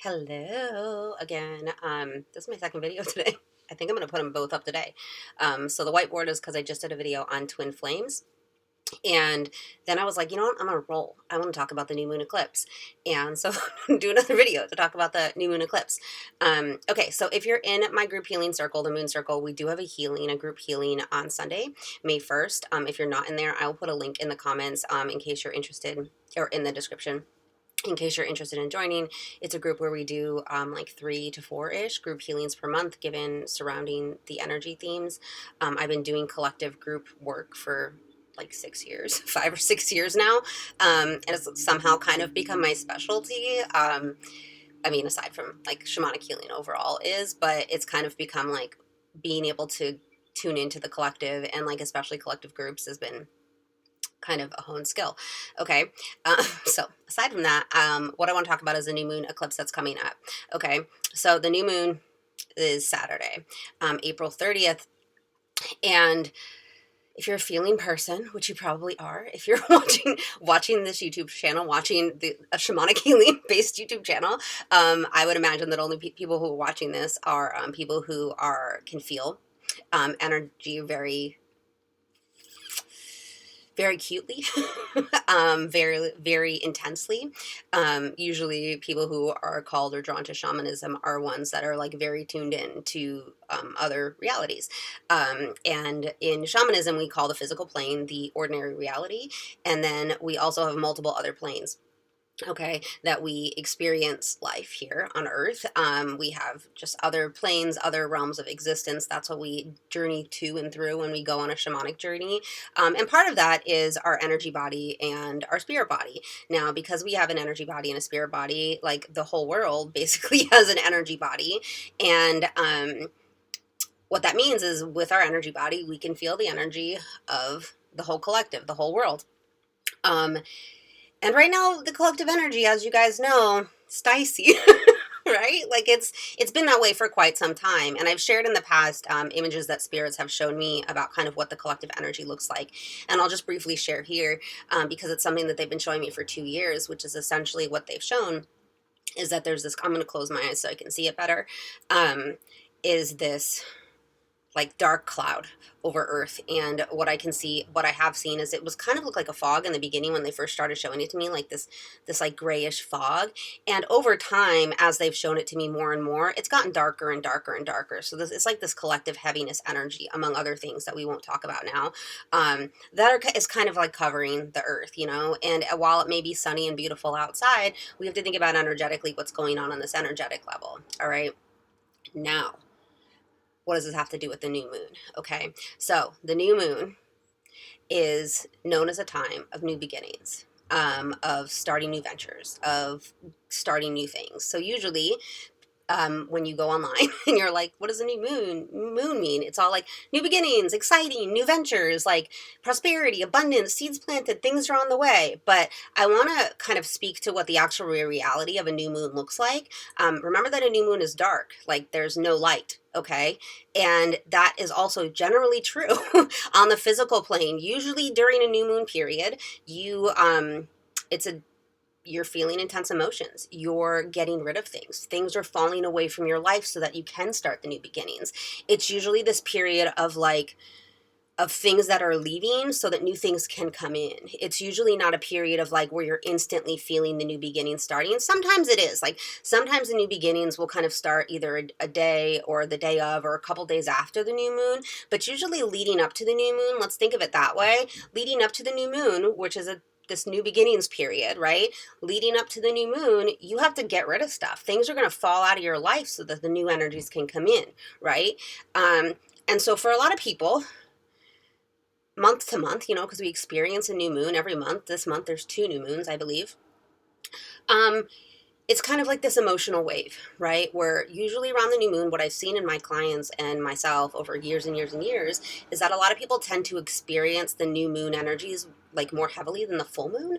Hello again. This is my second video today. I think I'm going to put them both up today. So the whiteboard is because I just did a video on twin flames. And then I was like, you know what? I'm going to roll. I want to talk about the new moon eclipse. And so do another video to talk about the new moon eclipse. Okay, so if you're in my group healing circle, the moon circle, we do have a group healing on Sunday, May 1st. If you're not in there, I will put a link in the comments in case you're interested, or in the description. In case you're interested in joining. It's a group where we do like 3 to 4-ish group healings per month given surrounding the energy themes. I've been doing collective group work for like 6 years, 5 or 6 years now, and it's somehow kind of become my specialty. I mean, aside from like shamanic healing overall but it's kind of become like being able to tune into the collective, and like especially collective groups has been kind of a honed skill. Okay, so aside from that, what I want to talk about is the new moon eclipse that's coming up. Okay, so the new moon is Saturday, April 30th, and if you're a feeling person, which you probably are, if you're watching this YouTube channel, watching a shamanic healing based YouTube channel, I would imagine that only people who are watching this are people who can feel energy very cutely, very intensely. Usually people who are called or drawn to shamanism are ones that are like very tuned in to other realities. And in shamanism, we call the physical plane the ordinary reality. And then we also have multiple other planes, okay, that we experience life here on earth. We have just other planes, other realms of existence. That's what we journey to and through when we go on a shamanic journey. And part of that is our energy body and our spirit body. Now, because we have an energy body and a spirit body, like the whole world basically has an energy body. And what that means is with our energy body, we can feel the energy of the whole collective, the whole world. And right now, the collective energy, as you guys know, is dicey, right? Like it's been that way for quite some time. And I've shared in the past images that spirits have shown me about kind of what the collective energy looks like. And I'll just briefly share here because it's something that they've been showing me for 2 years, which is essentially what they've shown is that there's this, I'm going to close my eyes so I can see it better, is this like dark cloud over Earth. And what I have seen is it was kind of looked like a fog in the beginning when they first started showing it to me, like this like grayish fog. And over time, as they've shown it to me more and more, it's gotten darker and darker and darker. So it's like this collective heaviness energy, among other things that we won't talk about now, is kind of like covering the Earth, you know. And while it may be sunny and beautiful outside, we have to think about energetically what's going on this energetic level. All right, now, what does this have to do with the new moon? Okay, so the new moon is known as a time of new beginnings, of starting new ventures, of starting new things. So usually when you go online and you're like, what does a new moon mean? It's all like new beginnings, exciting, new ventures, like prosperity, abundance, seeds planted, things are on the way. But I want to kind of speak to what the actual reality of a new moon looks like. Remember that a new moon is dark, like there's no light. Okay. And that is also generally true on the physical plane. Usually during a new moon period, you're feeling intense emotions. You're getting rid of things. Things are falling away from your life so that you can start the new beginnings. It's usually this period of things that are leaving so that new things can come in. It's usually not a period of like where you're instantly feeling the new beginning starting. Sometimes it is. Like sometimes the new beginnings will kind of start either a day or the day of or a couple days after the new moon. But usually leading up to the new moon, let's think of it that way. Leading up to the new moon, which is this new beginnings period, right? Leading up to the new moon, you have to get rid of stuff. Things are going to fall out of your life so that the new energies can come in, right? And so for a lot of people, month to month, you know, because we experience a new moon every month. This month there's 2 new moons, I believe. It's kind of like this emotional wave, right? Where usually around the new moon, what I've seen in my clients and myself over years and years and years is that a lot of people tend to experience the new moon energies like more heavily than the full moon.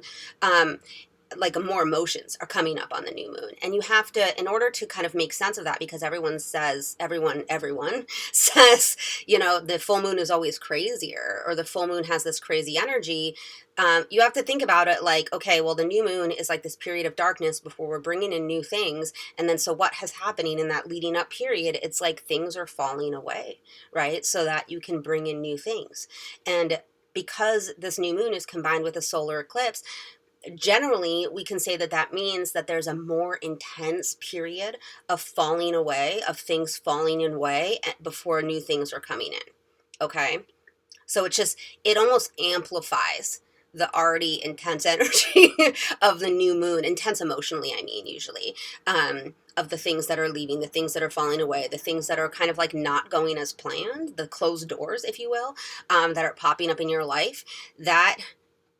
like more emotions are coming up on the new moon, and you have to, in order to kind of make sense of that, because everyone says, you know, the full moon is always crazier, or the full moon has this crazy energy. You have to think about it like, okay, well, the new moon is like this period of darkness before we're bringing in new things, and then so what has happening in that leading up period, it's like things are falling away, right, so that you can bring in new things. And because this new moon is combined with a solar eclipse, generally we can say that that means that there's a more intense period of falling away, of things falling away before new things are coming in. Okay, so it almost amplifies the already intense energy of the new moon, intense emotionally, I mean, usually, of the things that are leaving, the things that are falling away, the things that are kind of like not going as planned, the closed doors, if you will, that are popping up in your life. That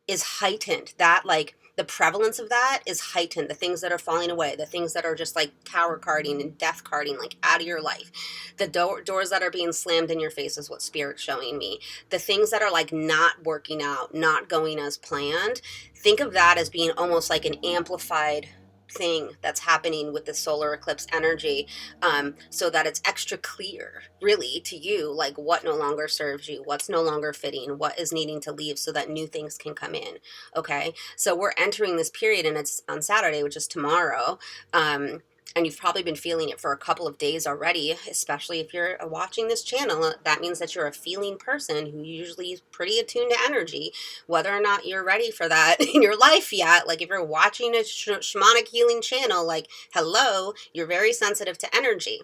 is heightened. That, like, the prevalence of that is heightened. The things that are falling away, the things that are just like tower carding and death carding, like out of your life, the doors that are being slammed in your face is what Spirit's showing me. The things that are like not working out, not going as planned, think of that as being almost like an amplified thing that's happening with the solar eclipse energy, so that it's extra clear really to you, like what no longer serves you, what's no longer fitting, what is needing to leave, so that new things can come in. Okay, so we're entering this period, and it's on Saturday, which is tomorrow. And you've probably been feeling it for a couple of days already, especially if you're watching this channel. That means that you're a feeling person who usually is pretty attuned to energy. Whether or not you're ready for that in your life yet, like if you're watching a shamanic healing channel, like, hello, you're very sensitive to energy.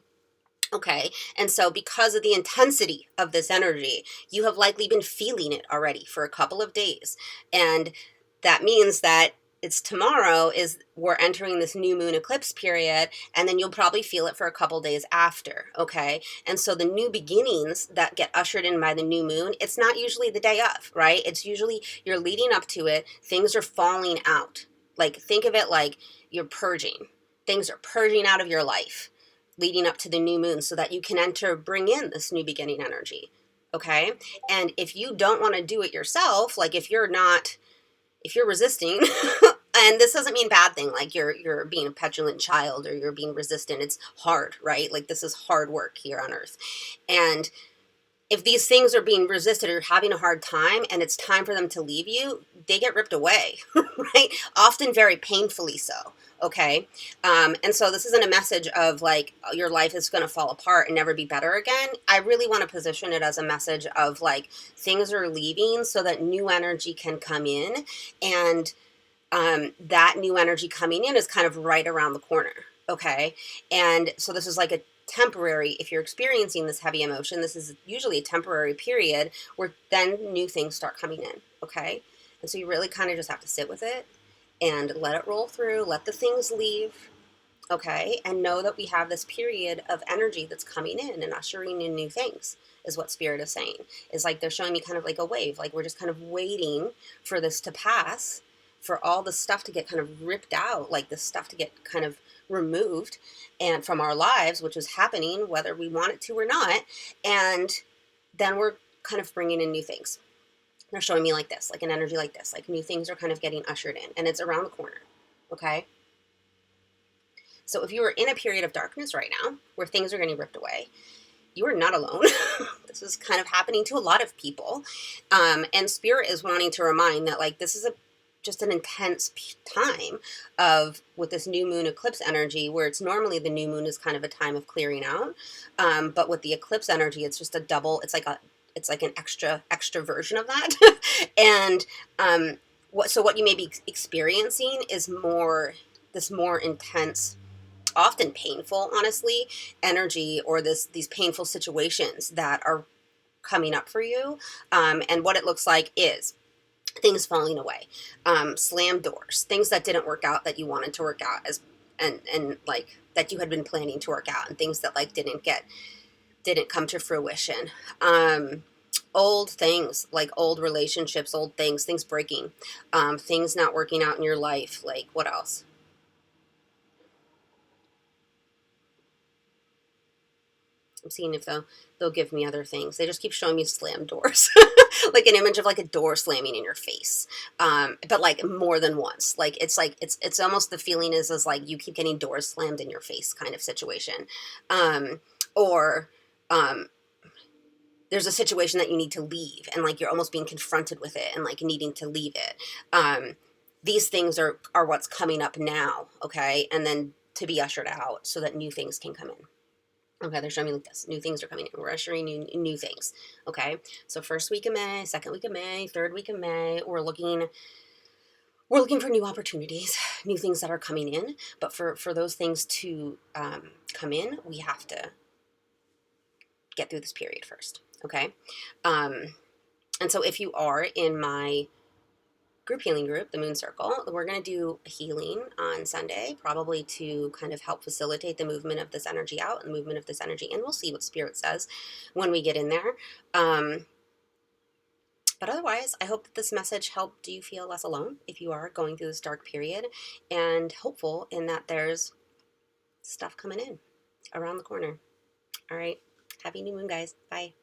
Okay, and so because of the intensity of this energy, you have likely been feeling it already for a couple of days. And that means that it's tomorrow is we're entering this new moon eclipse period, and then you'll probably feel it for a couple days after. Okay, and so the new beginnings that get ushered in by the new moon, it's not usually the day of, right? It's usually you're leading up to it, things are falling out. Like, think of it like you're purging. Things are purging out of your life leading up to the new moon, so that you can bring in this new beginning energy. Okay, and if you don't want to do it yourself, like if you're resisting, and this doesn't mean bad thing, like you're being a petulant child or you're being resistant. It's hard, right? Like, this is hard work here on earth. And if these things are being resisted or you're having a hard time and it's time for them to leave you, they get ripped away, right? Often very painfully so. Okay. And so this isn't a message of like your life is going to fall apart and never be better again. I really want to position it as a message of like things are leaving so that new energy can come in. And that new energy coming in is kind of right around the corner. Okay. And so this is like a temporary, if you're experiencing this heavy emotion, this is usually a temporary period where then new things start coming in. Okay. And so you really kind of just have to sit with it and let it roll through, let the things leave. Okay. And know that we have this period of energy that's coming in and ushering in new things, is what Spirit is saying. Is like they're showing me kind of like a wave, like we're just kind of waiting for this to pass, for all the stuff to get kind of ripped out, like this stuff to get kind of removed and from our lives, which is happening whether we want it to or not. And then we're kind of bringing in new things. They're showing me like this, like an energy like this, like new things are kind of getting ushered in, and it's around the corner. Okay. So if you are in a period of darkness right now where things are getting ripped away, you are not alone. This is kind of happening to a lot of people. And Spirit is wanting to remind that like this is just an intense time with this new moon eclipse energy, where it's normally the new moon is kind of a time of clearing out. But with the eclipse energy, it's just a double, it's like an extra version of that. And what you may be experiencing is this more intense, often painful, honestly, energy, or these painful situations that are coming up for you. And what it looks like is things falling away, slammed doors, things that didn't work out that you wanted to work out, and like that you had been planning to work out, and things that like didn't come to fruition. Old things, like old relationships, old things breaking, things not working out in your life. Like, what else? I'm seeing if they'll give me other things. They just keep showing me slam doors. like an image of like a door slamming in your face, but like more than once. It's almost, the feeling is like you keep getting doors slammed in your face kind of situation, or there's a situation that you need to leave, and like you're almost being confronted with it and like needing to leave it. These things are what's coming up now, okay, and then to be ushered out so that new things can come in. Okay, they're showing me like this. New things are coming in. We're ushering new things. Okay, so first week of May, second week of May, third week of May, we're looking for new opportunities, new things that are coming in. But for those things to come in, we have to get through this period first. Okay, and so if you are in my group healing group, the Moon Circle, we're going to do a healing on Sunday, probably to kind of help facilitate the movement of this energy out and the movement of this energy in. We'll see what Spirit says when we get in there. But otherwise, I hope that this message helped you feel less alone if you are going through this dark period, and hopeful in that there's stuff coming in around the corner. All right. Happy new moon, guys. Bye.